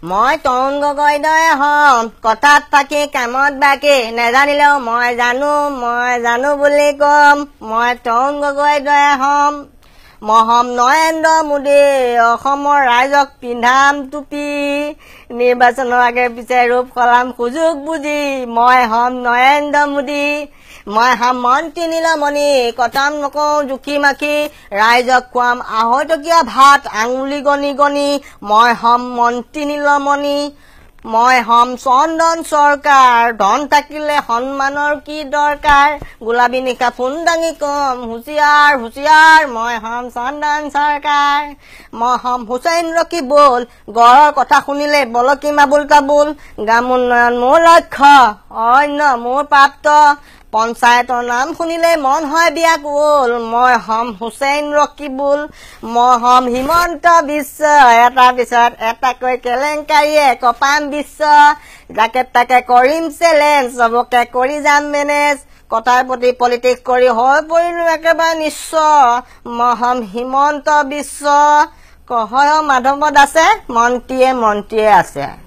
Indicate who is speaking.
Speaker 1: মই তৰুণ গগৈ দৰে হম কথাত ফাঁকি কামত বাকী নেজানিলেও মই জানো বুলি কম মই তৰুণ গগৈ দৰে হম মই হম নৰেন্দ্ৰ মোদী অসমৰ ৰাইজক পিন্ধাম টুপি নিৰ্বাচনৰ আগে পিছে ৰূপ সলাম সুযোগ বুজি মই হম নৰেন্দ্ৰ মোদী মই হম মন্ত্ৰী নীলমণি কথাম নকওঁ জুখি মাখি ৰাইজক খুৱাম আঢ়ৈটকীয়া ভাত আঙুলি গণি গণি মই হম মন্ত্ৰী নীলমণি মই হম চন্দন চৰকাৰ ধন থাকিলে সন্মানৰ কি দৰকাৰ গোলাবী নিশা ফোন দাঙি কম হুঁচিয়াৰ হুঁচিয়াৰ মই হম চন্দন চৰকাৰ মই হম হুছেইন ৰকিবুল গড়ৰ কথা শুনিলে বলকি মাবুল কাবুল গ্ৰাম উন্নয়ন মোৰ লক্ষ্য অন্য মোৰ প্ৰাপ্ত পঞ্চায়তৰ নাম শুনিলে মন হয় ব্যাকুল মই হম হুছেইন ৰকিবুল মই হম হিমন্ত বিশ্ব এটা পিছত এটাকৈ কেলেংকাৰীয়ে কপাম বিশ্ব যাকে তাকে কৰিম চেলেঞ্জ চবকে কৰি যাম মেনেজ কথাৰ প্ৰতি পলিটিক্স কৰি হৈ পৰিলো একেবাৰে নিশ্চয় মই হম হিমন্ত বিশ্ব কহয় মাধৱত আছে মন্ত্ৰীয়ে আছে